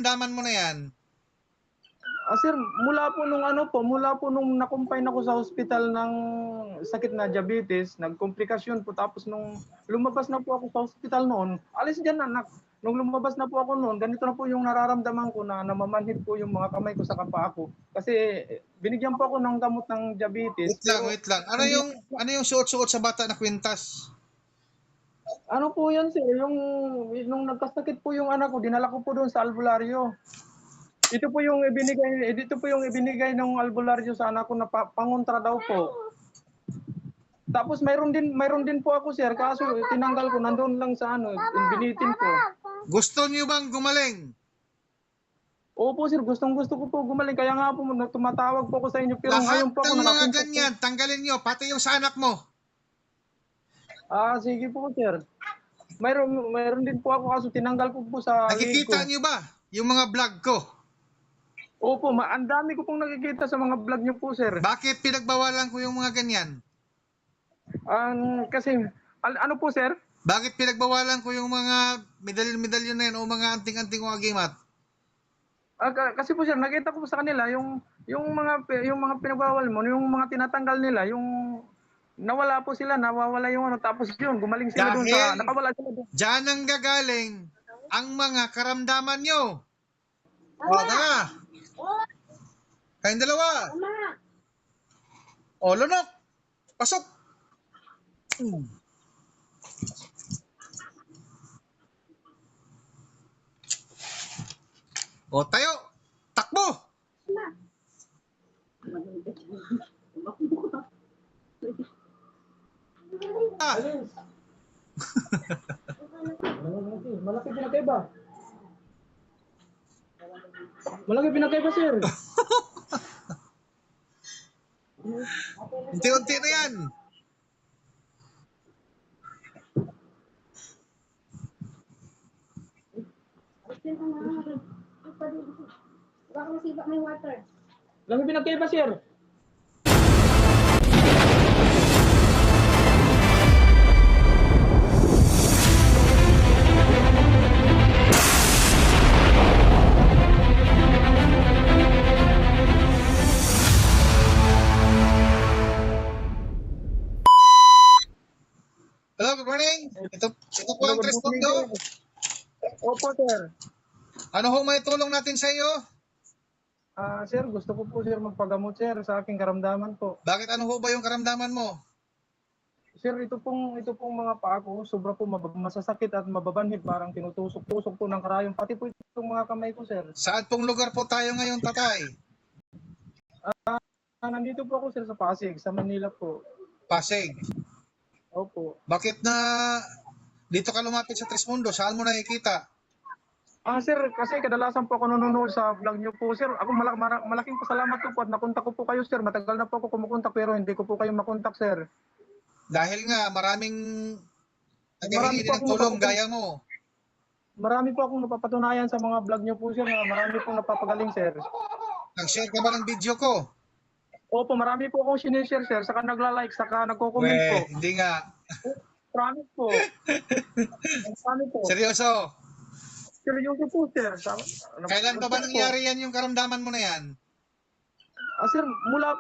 Daman mo na yan. Sir, mula po nung nakumpine ako sa hospital ng sakit na diabetes, nagkomplikasyon po, tapos nung lumabas na po ako sa hospital noon, alis diyan anak. Nung lumabas na po ako noon, ganito na po yung nararamdaman ko, na namamanhid po yung mga kamay ko sa paa ko. Kasi binigyan po ako ng gamot ng diabetes. Wait lang. Ano yung suot-suot sa bata na kwintas? Ano po yan sir, nung nagkasakit po yung anak ko, dinala ko po doon sa albularyo. Dito po yung ibinigay ng albularyo sa anak ko na pangontra daw po. Tapos mayroon din po ako sir, kaso tinanggal ko, nandoon lang sa binitin ko. Gusto niyo bang gumaling? Opo sir, gustong-gusto ko po gumaling, kaya nga po tumatawag po ako sa inyo, pero Lahat ngayon po ako ng mga nakapunta ganyan, tanggalin niyo, pati yung sa anak mo. Sige po sir. Mayroon din po ako, kaso tinanggal ko po sa leeg ko. Nakikita niyo ba yung mga vlog ko? Opo, ang dami ko pong nakikita sa mga vlog niyo po sir. Bakit pinagbawalan ko yung mga ganyan? Kasi, ano po sir? Bakit pinagbawalan ko yung mga medalyon na yan o mga anting-anting o agimat? Kasi po sir, nakita ko po sa kanila yung mga pinagbawal mo, yung mga tinatanggal nila, yung nawala po sila, nawawala yung tapos yun, gumaling sila doon sa, nakawala sila doon. Diyan ang gagaling ang mga karamdaman nyo. O, tara. Kayong dalawa. O, lunok. Pasok. O, tayo. Takbo. Malaki pinakaiba. Malaki pinakaiba sir. Unti-unti na yan. Baka masibak may water. Malaki pinakaiba sir. Hello, good morning. Ito po ang Tres Mundo. Opo sir. Ano ho may tulong natin sa iyo? Sir, gusto ko po sir magpagamot sir sa aking karamdaman po. Bakit ano ho ba yung karamdaman mo? Sir, ito pong mga paa ko, sobra po masasakit at mababanhid, parang tinutusok-tusok po ng karayom, pati po itong mga kamay ko sir. Saan pong lugar po tayo ngayon, tatay? Nandito po ako sir sa Pasig, sa Manila po. Pasig. Opo. Bakit na dito ka lumapit sa Tres Mundo? Saan mo nakikita? Sir, kasi kadalasan po ako nanonood sa vlog niyo po sir. Ako malaking pasalamat po at nakontak ko po kayo sir. Matagal na po ako kumukontak pero hindi ko po kayo makontak sir. Dahil nga maraming naghihingi ng tulong gaya mo. Marami po akong napapatunayan sa mga vlog niyo po sir. Marami pong napapagaling sir. Nag-share ka ba ng video ko? Opo, marami po akong sinishare sir. Saka nagla-like, saka nagko-comment po. Hindi nga. Promise po. Promise po. Seryoso? Seryoso po sir. Kailan pa ba nangyari yan yung karamdaman mo na yan? Sir, mula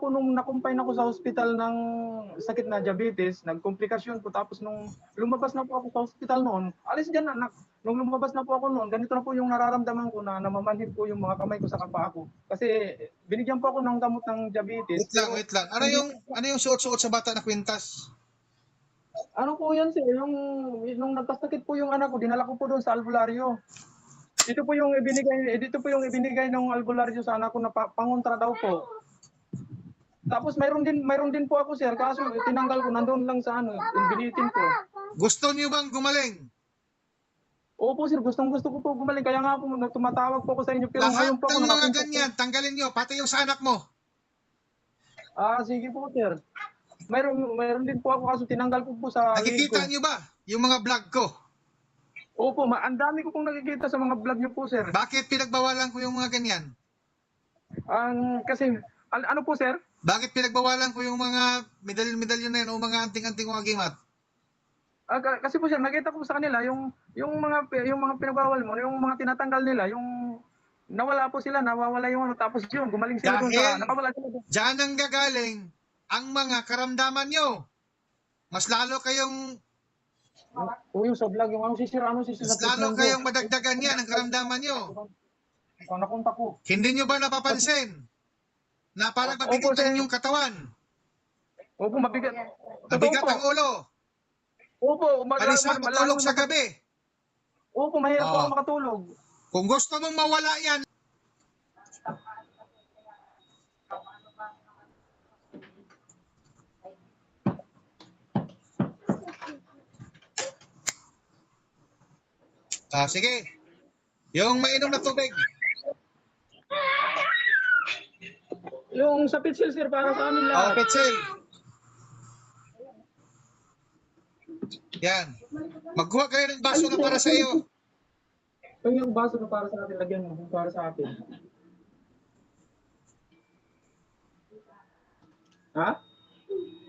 po nung nakumpine ako sa hospital ng sakit na diabetes, nagkomplikasyon po, tapos nung lumabas na po ako sa hospital noon, alis diyan anak. Nung lumabas na po ako noon, ganito na po yung nararamdaman ko, na namamanhid po yung mga kamay ko sa paa ko. Kasi binigyan po ako ng gamot ng diabetes. Wait lang. Ano yung suot-suot sa bata na kwintas? Ano po yan sir, nung nagkasakit po yung anak ko, dinala ko po doon sa albularyo. Dito po yung ibinigay ng albularyo sa anak ko na pangontra daw po. Tapos mayroon din po ako sir, kaso tinanggal ko, nandoon lang sa binitin ko. Gusto niyo bang gumaling? Opo sir, gustong-gusto ko po gumaling, kaya nga po tumatawag po ako sa inyo, pero Lahat ngayon po ako ng mga nakapunta. ganyan, tanggalin niyo, pati yung sa anak mo. Sige po sir. Mayroon din po ako, kaso tinanggal ko po sa leeg ko. Nakikita niyo ba yung mga vlog ko? Opo, ang dami ko pong nakikita sa mga vlog niyo po sir. Bakit pinagbawalan ko yung mga ganyan? Kasi, ano po sir? Bakit pinagbawalan ko yung mga medalyon na yan o mga anting-anting o agimat? Kasi po sir, nakita ko sa kanila yung mga pinagbawal mo, yung mga tinatanggal nila, yung nawala po sila, nawawala yung ano, tapos yun, gumaling sila doon sa, Dahil nakawala sila doon. diyan ang gagaling ang mga karamdaman nyo. Mas lalo kayong O yung sa vlog, yung ano sisira mas sa lalo treatment ko. kayong madagdagan yan ang karamdaman nyo. Ikaw napunta ko. Hindi nyo ba napapansin na parang mabigat Opo, sir. ang inyong katawan? Opo, mabigat. Mabigat Totoo ang po. ulo. Opo, Balisa matulog sa gabi. Opo, mahirap po Oo. ako makatulog. Kung gusto mong mawala yan, sige. Yung mainom na tubig. Yung sa pitsil sir, para sa amin Oh, lahat. Petzel. Yan. Magkuha kayo ng baso na para sa iyo. Yung baso na para sa atin, lagyan mo, para sa atin. Ha?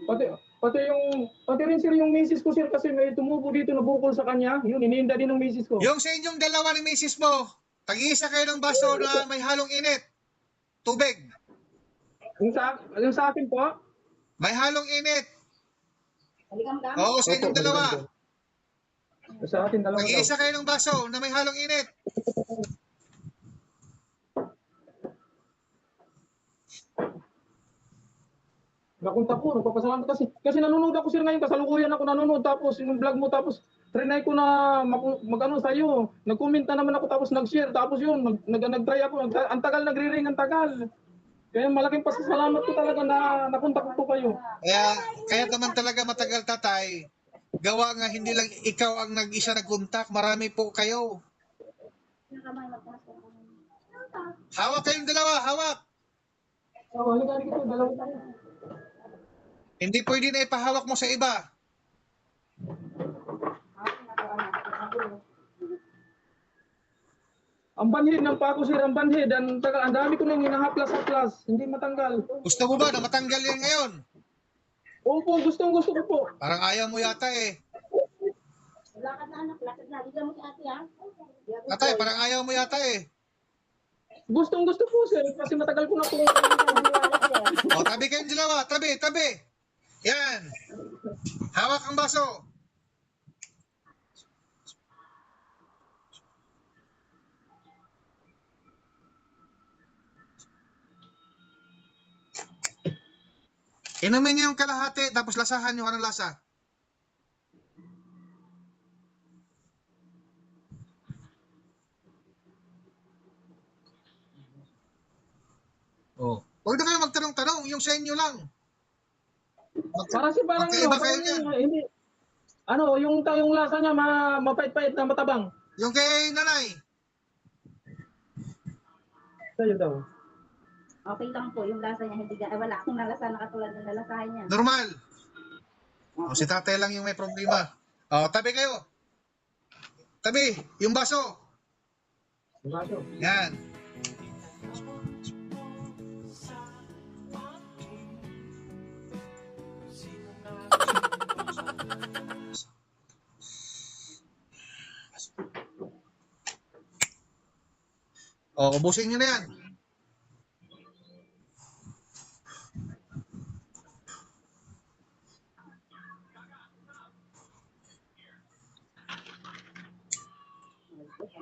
Pati rin sir yung misis ko sir kasi may tumubo dito na bukol sa kanya. Yun, iniinda din ng misis ko. Yung sa inyong dalawa ng misis mo, tag-iisa kayo ng baso na may halong init. Tubig. Yung sa akin po? May halong init. Halikam-dam. Oo, sa inyong dalawa. Sa atin dalawa daw. Tag-iisa kayo ng baso na may halong init. Nakunta ko, nagpapasalamat kasi nanonood ako sir ngayon, kasalukuyan ako nanonood tapos yung vlog mo tapos trinay ko na mag-ano sa iyo. Nag-comment na naman ako tapos nag-share tapos yun nag-try ako, ang tagal nagre-ring, ang tagal. Kaya malaking pasasalamat ko talaga na napunta ko po kayo. Kaya naman talaga matagal tatay. Gawa nga hindi lang ikaw ang nag-isa nag-contact, marami po kayo. Hawak kayong dalawa, hawak. So, halika dito, dalawa tayo. Hindi pwede na ipahawak mo sa iba. Ang banhid ng pako sir, ang banhid, ang dami ko nang hinahaplas-haplas, hindi matanggal. Gusto mo ba na matanggal yan ngayon? Opo, gustong-gusto ko po. Parang ayaw mo yata eh. Lakad na anak, lakad na. Bigyan mo si ate ha. Tatay, parang ayaw mo yata eh. Gustong-gusto po sir, kasi matagal ko na po. O, tabi kayong dalawa. Tabi, tabi. Yan. Hawak ang baso. Inumin niyo yung kalahati, tapos lasahan niyo anong lasa. Oh. Huwag na kayo magtanong-tanong, yung sa inyo lang. Para si parang Magkaiba kayo niyan. hindi. Ano, yung lasa niya mapait-pait na matabang. Yung kay nanay. Sa'yo daw. Okay lang po, yung lasa niya, hindi wala akong nalasa na katulad ng nalasahan niya. Normal. O, si tatay lang yung may problema. O, tabi kayo. Tabi, yung baso. Baso. Yan. O, ubusin nyo na yan.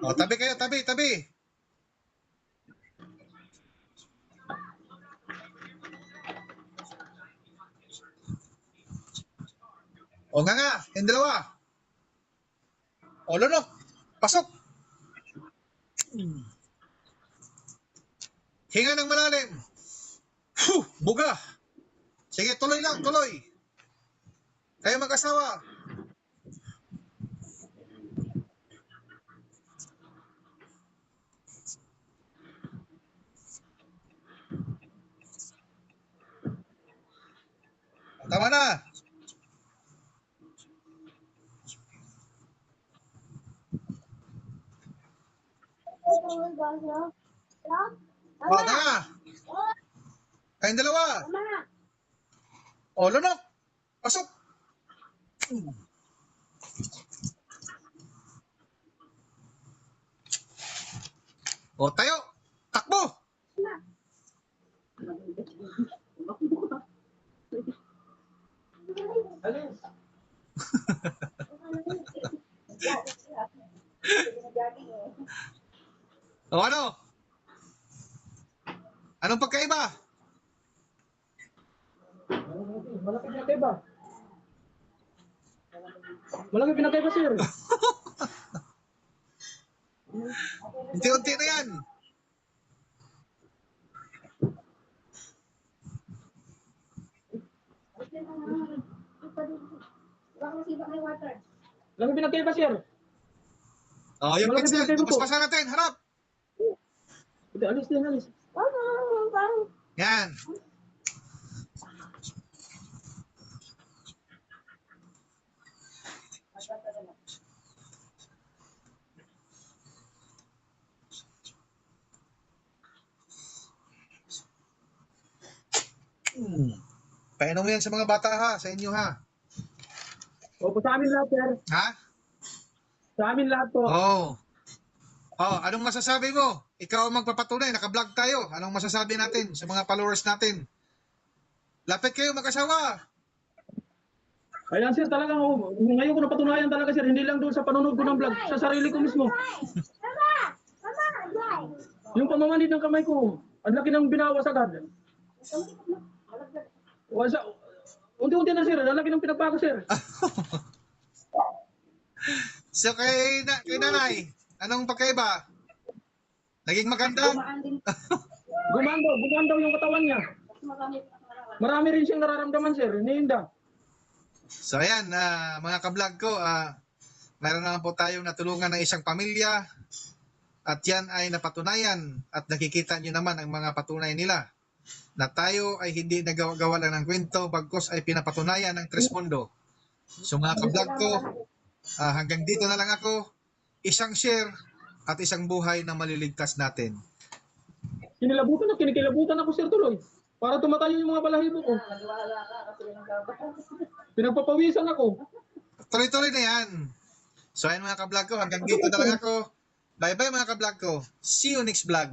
O, tabi kayo, tabi, tabi. O nga, yung dalawa. O, lunok. Pasok. Hinga ng malalim. Buga. Sige, tuloy lang, tuloy. Kayo mag-asawa. Tama na. O, tama. Kayong dalawa. O, lunok. Pasok. O, tayo. Takbo. Alis. O, ano? Anong pagkaiba? Malaki pinagkaiba. Malaki pinagkaiba, sir. Unti-unti na yan. Malaki pinagkaiba, sir. O, yung Malaki pencil. pinagkaiba po. Paspasan natin. Harap. Hindi, alis din, alis. Yan. Painom mo yan sa mga bata ha, sa inyo ha. Opo, sa amin lahat, sir. Ha? Sa amin lahat po. Oh. Oh, anong masasabi mo? Ikaw ang magpapatunay, naka-vlog tayo. Anong masasabi natin sa mga followers natin? Lapit kayo mag-asawa. Ayan, sir, talagang ngayon ko napatunayan talaga, sir. Hindi lang doon sa panonood ko ng vlog, sa sarili ko mismo. Yung pamamanid ng kamay ko, ang laki ng binawas agad. Unti-unti na, sir. Ang laki ng pinagbago, sir. So kay nanay, anong pagkaiba? Naging maganda? Gumandaw yung katawan niya. Marami rin siyang nararamdaman, sir. Iniinda. So ayan, mga ka-vlog ko, meron na po tayong natulungan ng isang pamilya at yan ay napatunayan at nakikita nyo naman ang mga patunay nila na tayo ay hindi nagawa lang ng kwento bagkus ay pinapatunayan ng Trespondo. So mga ka-vlog ko, hanggang dito na lang ako, isang share at isang buhay na maliligtas natin. Kinikilabutan ako, sir, tuloy. Para tumatayo yung mga balahibo ko. Pinagpapawisan ako. Tuloy-tuloy na yan. So ayan mga ka-vlog ko, hanggang dito na lang ako. Bye-bye mga ka-vlog ko. See you next vlog.